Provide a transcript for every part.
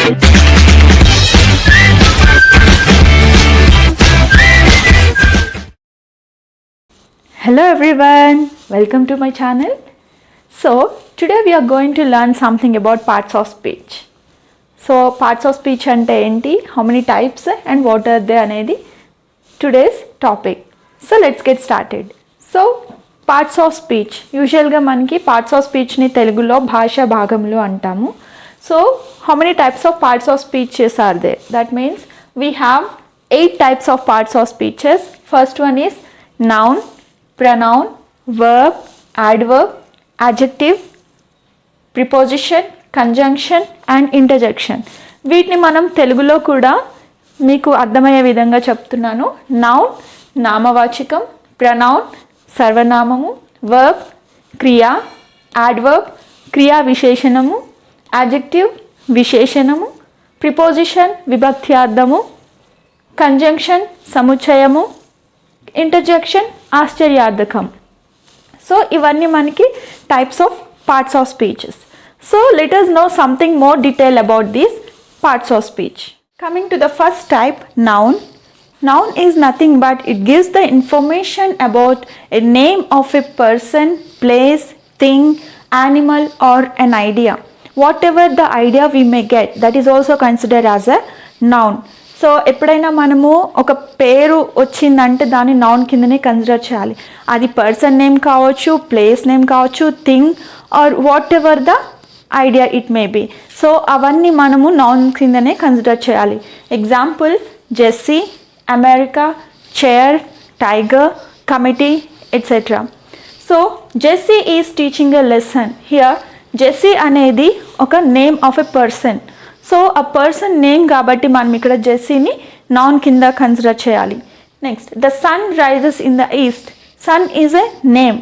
Hello everyone, welcome to my channel. So today we are going to learn something about parts of speech. So parts of speech ante enti, how many types and what are they anedi today's topic. So let's get started. So parts of speech, usual ga manaki parts of speech ni telugulo bhasha bhagamulu antamu. So how many types of parts of speeches are there? That means we have 8 types of parts of speeches. First one is noun, pronoun, verb, adverb, adjective, preposition, conjunction and interjection. వీటిని మనం తెలుగులో కూడా మీకు అర్థమయ్యే విధంగా చెప్తున్నాను. Noun నామవాచకం, pronoun సర్వనామము, వర్బ్ క్రియ, యాడ్వర్బ్ క్రియా విశేషణము, యాడ్జెక్టివ్ విశేషణము, ప్రిపోజిషన్ విభక్త్యార్థము, కంజంక్షన్ సముచ్చయము, ఇంటర్జెక్షన్ ఆశ్చర్యార్థకం. సో ఇవన్నీ మనకి types of parts of speeches. So let us know something more detail about these parts of speech. Coming to the first type, noun. Noun is nothing but it gives the information about a name of a person, place, thing, animal or an idea. Whatever the idea we may get, that is also considered as a noun. So ఎప్పుడైనా మనము ఒక పేరు వచ్చిందంటే దాన్ని noun కిందనే consider చేయాలి. అది person name కావచ్చు, ప్లేస్ నేమ్ కావచ్చు, thing or what ever the idea it may be. So అవన్నీ మనము నౌన్ కిందనే కన్సిడర్ చేయాలి. Example Jessie, America, chair, tiger, committee etcetera. So Jessie is teaching a lesson. Here Jessie అనేది ఒక name of a person. So ఆ person name కాబట్టి మనం ఇక్కడ జెస్సీని నౌన్ కింద కన్సిడర్ చేయాలి. Next the sun rises in the east. Sun is a name,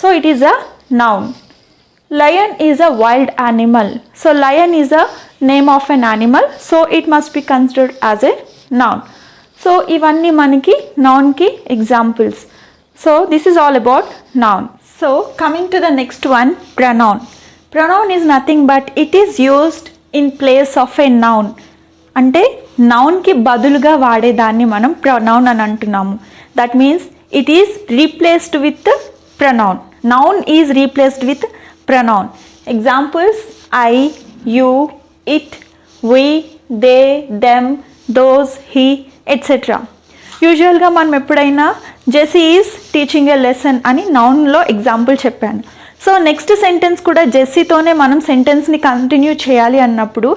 so it is a noun. Lion is a wild animal. So lion is a name of an animal, so it must be considered as a noun. So ఇవన్నీ మనకి నౌన్కి examples. So this is all about noun. So coming to the next one, pronoun. Pronoun is nothing but it is used in place of a noun. అంటే నౌన్కి బదులుగా వాడేదాన్ని మనం pronoun అని అంటున్నాము. That means it is replaced with pronoun. Noun is replaced with pronoun. Examples I, you, it, we, they, them, those, he etcetera. యూజువల్గా మనం ఎప్పుడైనా Jessie is teaching a lesson అని నౌన్లో ఎగ్జాంపుల్ చెప్పాను. సో నెక్స్ట్ సెంటెన్స్ కూడా జెస్సీతోనే మనం సెంటెన్స్ని కంటిన్యూ చేయాలి అన్నప్పుడు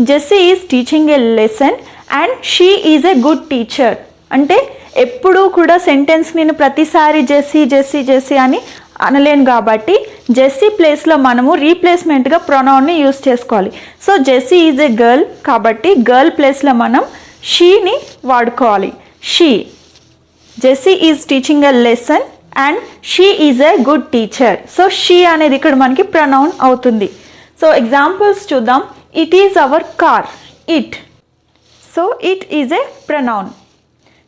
Jessie is teaching a lesson and she is a good teacher. అంటే ఎప్పుడూ కూడా సెంటెన్స్ నేను ప్రతిసారి జెస్సీ జెస్సీ జెస్సీ అని అనలేను కాబట్టి జెస్సీ ప్లేస్లో మనము రీప్లేస్మెంట్గా ప్రొనౌన్ని యూస్ చేసుకోవాలి. So Jessie is a girl కాబట్టి గర్ల్ ప్లేస్లో మనం షీని వాడుకోవాలి. She. Jessie is teaching a lesson and she is a good teacher. So she అనేది ఇక్కడ మనకి ప్రొనౌన్ అవుతుంది. సో ఎగ్జాంపుల్స్ చూద్దాం. It is our car. It. So it is a pronoun.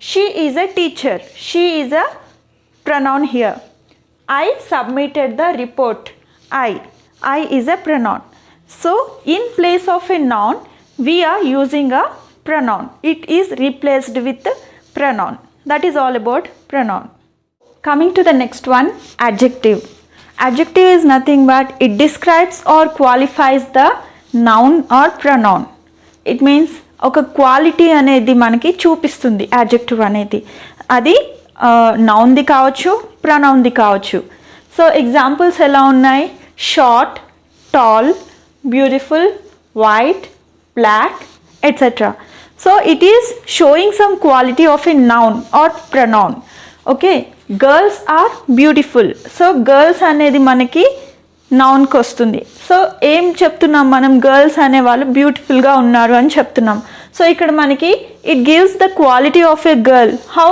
She is a teacher. She is a pronoun here. I submitted the report. I. I is a pronoun. So in place of a noun we are using a pronoun. It is replaced with pronoun. That is all about pronoun. Coming to the next one, adjective. Adjective is nothing but it describes or qualifies the noun or pronoun. It means ఒక quality అనేది మనకి చూపిస్తుంది adjective అనేది. అది నౌన్ది కావచ్చు, ప్రొనౌన్ది కావచ్చు. So examples ఎలా ఉన్నాయి? Short, tall, beautiful, white, black, etc. So it is showing some quality of a noun or pronoun. Okay, girls are beautiful. So girls అనేది మనకి నౌన్కి వస్తుంది. సో ఏం చెప్తున్నాం మనం? గర్ల్స్ అనే వాళ్ళు బ్యూటిఫుల్గా ఉన్నారు అని చెప్తున్నాం. సో ఇక్కడ మనకి it gives the quality of a girl. How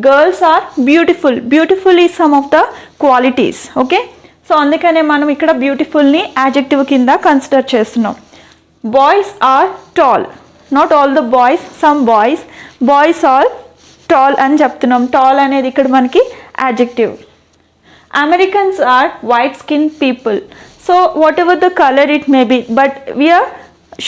girls are beautiful. Beautiful is some of the qualities. Okay, so అందుకనే మనం ఇక్కడ బ్యూటిఫుల్ని యాడ్జెక్టివ్ కింద కన్సిడర్ చేస్తున్నాం. Boys are tall. Not all the boys, some boys. Boys are tall అని చెప్తున్నాం. Tall అనేది ఇక్కడ మనకి adjective. Americans are white skinned people. So whatever the color it may be, but we are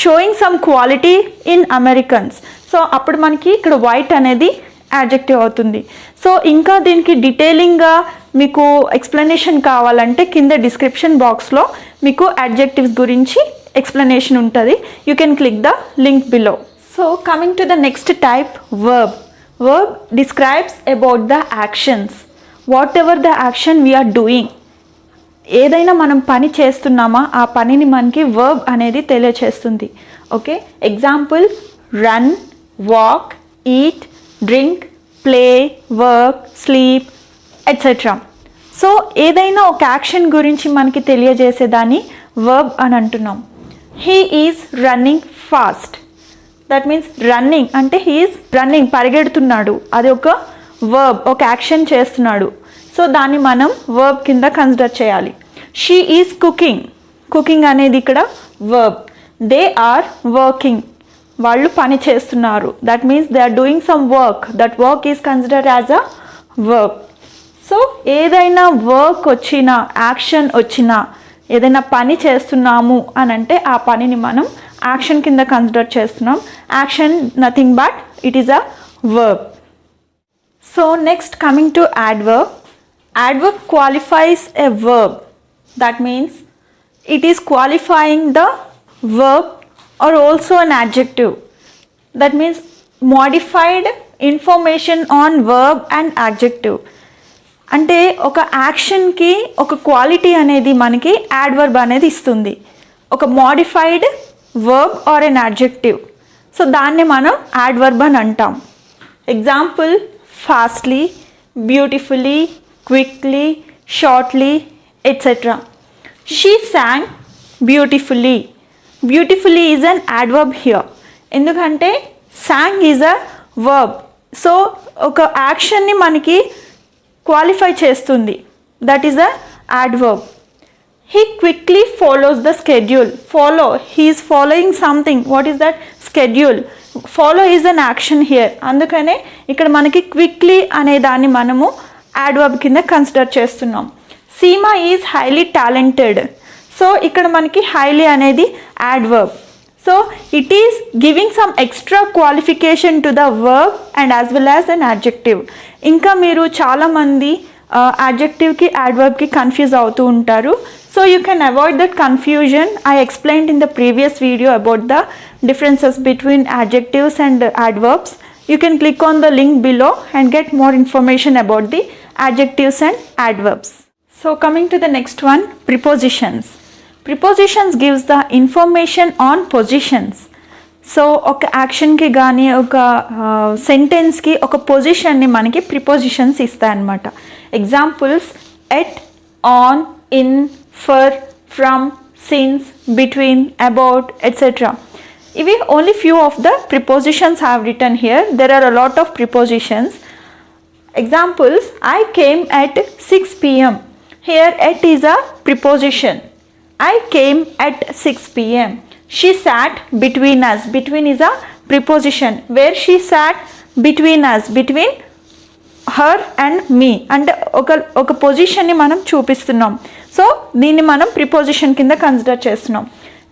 sowing some quality in Americans. So అప్పుడు మనకి ఇక్కడ white అనేది adjective అవుతుంది. సో ఇంకా దీనికి డీటెయిలింగ్గా మీకు ఎక్స్ప్లెనేషన్ కావాలంటే కింద డిస్క్రిప్షన్ బాక్స్లో మీకు యాడ్జెక్టివ్స్ గురించి ఎక్స్ప్లెనేషన్ ఉంటుంది. You can click the link below. So coming to the next type, verb. Verb describes about the actions, what ever the action we are doing. ఏదైనా మనం పని చేస్తున్నామా ఆ పనిని మనకి వర్బ్ అనేది తెలియచేస్తుంది. Okay, example run, walk, eat, drink, play, work, sleep etcetera. So ఏదైనా ఒక యాక్షన్ గురించి మనకి తెలియజేసేదాన్ని వర్బ్ అని అంటున్నాం. He is running fast. That means running అంటే హీ ఈజ్ రన్నింగ్, పరిగెడుతున్నాడు, అది ఒక వర్బ్, ఒక యాక్షన్ చేస్తున్నాడు. సో దాన్ని మనం వర్బ్ కింద కన్సిడర్ చేయాలి. She is cooking. కుకింగ్ అనేది ఇక్కడ వర్బ్. దే ఆర్ వర్కింగ్, వాళ్ళు పని చేస్తున్నారు. That means they are doing some work. That work is considered as a verb. So ఏదైనా వర్క్ వచ్చినా, యాక్షన్ వచ్చినా, ఏదైనా పని చేస్తున్నాము అని అంటే ఆ పనిని మనం యాక్షన్ కింద కన్సిడర్ చేస్తున్నాం. Action nothing but it is a verb. So next coming to adverb. Adverb qualifies a verb. That means it is qualifying the verb or also an adjective. That means modified information on verb and adjective. అంటే ఒక యాక్షన్కి ఒక quality అనేది మనకి adverb అనేది ఇస్తుంది, ఒక modified verb or an adjective. So దాన్ని మనం యాడ్వర్బ్ అని అంటాం. Example fastly, beautifully, quickly, shortly etcetera. She sang beautifully. Beautifully is an adverb here. ఎందుకంటే sang is a verb. So ఒక యాక్షన్ని మనకి క్వాలిఫై చేస్తుంది. That is a adverb. He quickly follows the schedule. Follow, he is following something. What is that? Schedule. Follow is an action here. అందుకనే ఇక్కడ మనకి quickly అనే దాన్ని మనము యాడ్వర్బ్ కింద కన్సిడర్ చేస్తున్నాం. Seema is highly talented. So ఇక్కడ మనకి హైలీ అనేది adverb. So it is giving some extra qualification to the verb and as well as an adjective. ఇంకా మీరు చాలామంది యాడ్జెక్టివ్కి యాడ్వర్బ్కి కన్ఫ్యూజ్ అవుతూ ఉంటారు. So you can avoid that confusion. I explained in the previous video about the differences between adjectives and adverbs. You can click on the link below and get more information about the adjectives and adverbs. So coming to the next one, prepositions. Prepositions gives the information on positions. So ఒక యాక్షన్కి కానీ ఒక సెంటెన్స్కి ఒక పొజిషన్ని మనకి prepositions ఇస్తాయన్నమాట. Examples at, on, in, for, from, since, between, about, etc. Ivi only few of the prepositions I have written here. There are a lot of prepositions. Examples, I came at 6 p.m. Here at is a preposition. I came at 6 p.m. She sat between us. Between is a preposition. Where she sat between us, between her and me. And ఒక పొజిషన్ని మనం చూపిస్తున్నాం. So దీన్ని మనం preposition కింద consider చేస్తున్నాం.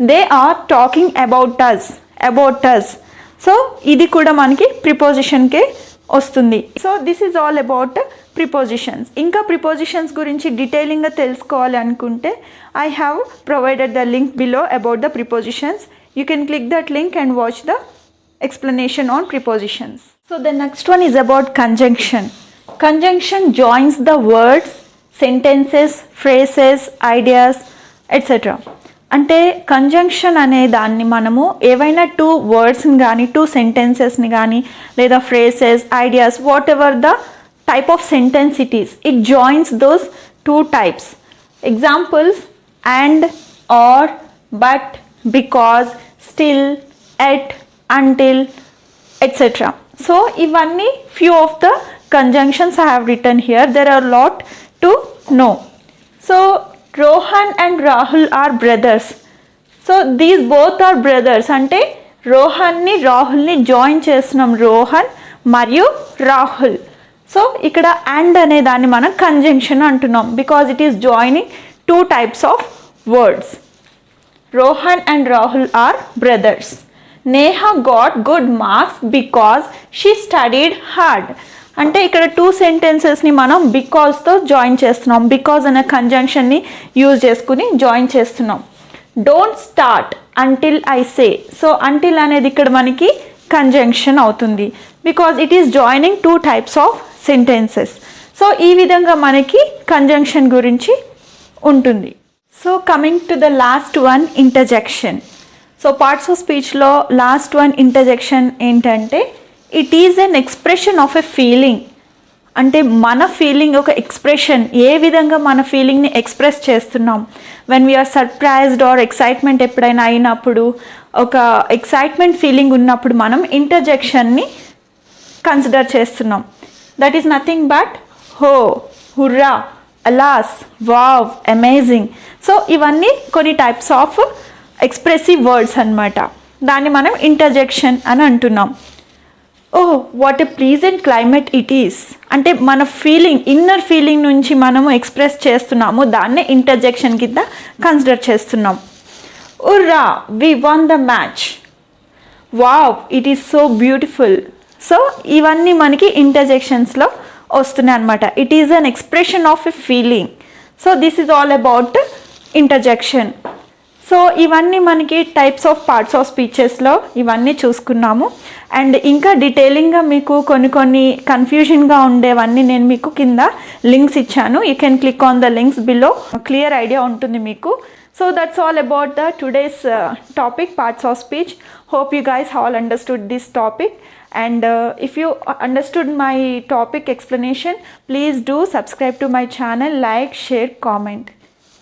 They are talking about us. About us. So ఇది కూడా మనకి ప్రిపోజిషన్కే వస్తుంది. So this is all about prepositions. ఇంకా ప్రిపోజిషన్స్ గురించి డీటెయిలింగ్గా తెలుసుకోవాలి అనుకుంటే I have provided the link below about the prepositions. You can click that link and watch the explanation on prepositions. So the next one is about conjunction. Conjunction joins the words, sentences, phrases, ideas, etc. అంటే conjunction అనే దాన్ని మనము ఏవైనా two వర్డ్స్ని కానీ two సెంటెన్సెస్ని కానీ లేదా phrases, ideas, what ever the type of sentence it is, it joins those two types. Examples and, or, but, because, still, yet, until, etc. So ivanni few of the conjunctions I have written here. There are a lot to know. So Rohan and Rahul are brothers. So these both are brothers. Ante Rohan ni Rahul ni join chestunam, Rohan mariyu Rahul. So ikkada and ane danni manam conjunction antunnam because it is joining two types of words. Rohan and Rahul are brothers. Neha got good marks because she studied hard. అంటే ఇక్కడ 2 సెంటెన్సెస్ని మనం బికాస్తో join చేస్తున్నాం. Because అనే కంజంక్షన్ని use చేసుకుని join చేస్తున్నాం. Don't start until I say. So until అనేది ఇక్కడ మనకి కంజంక్షన్ అవుతుంది because it is joining 2 types of sentences. So ఈ విధంగా మనకి కంజంక్షన్ గురించి ఉంటుంది. So coming to the last one, interjection. So parts of స్పీచ్లో లాస్ట్ వన్ ఇంటర్జెక్షన్ ఏంటంటే it is an expression of a feeling. అంటే మన ఫీలింగ్ ఒక ఎక్స్ప్రెషన్, ఏ విధంగా మన ఫీలింగ్ని ఎక్స్ప్రెస్ చేస్తున్నాం. When we are surprised are excitement ఎప్పుడైనా అయినప్పుడు, ఒక ఎక్సైట్మెంట్ ఫీలింగ్ ఉన్నప్పుడు మనం ఇంటర్జెక్షన్ని కన్సిడర్ చేస్తున్నాం. దట్ ఈస్ నథింగ్ బట్ హో, హుర్రా, అలాస్, వావ్, అమేజింగ్. సో ఇవన్నీ కొన్ని టైప్స్ ఆఫ్ ఎక్స్ప్రెసివ్ వర్డ్స్ అన్నమాట. దాన్ని మనం ఇంటర్జెక్షన్ అని అంటున్నాం. Oh what a pleasant climate it is. అంటే మన ఫీలింగ్, ఇన్నర్ ఫీలింగ్ నుంచి మనము ఎక్స్ప్రెస్ చేస్తున్నాము, దాన్నే ఇంటర్జెక్షన్ కింద కన్సిడర్ చేస్తున్నాం. Hurrah we won the match. Wow it is so beautiful. So ఇవన్నీ మనకి ఇంటర్జెక్షన్స్లో వస్తున్నాయి అన్నమాట. It is an expression of a feeling. So this is all about interjection. So ఇవన్నీ మనకి టైప్స్ ఆఫ్ పార్ట్స్ ఆఫ్ స్పీచెస్లో ఇవన్నీ చూసుకున్నాము. అండ్ ఇంకా డీటెయిలింగ్గా మీకు కొన్ని కన్ఫ్యూజన్గా ఉండేవన్నీ నేను మీకు కింద లింక్స్ ఇచ్చాను. You can click on the links below. Clear idea ఉంటుంది మీకు. So that's all about the today's topic, parts of speech. Hope you guys all understood this topic. And if you understood my topic explanation, please do subscribe to my channel, like, share, comment.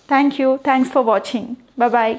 Thank you. Thanks for watching. Bye bye.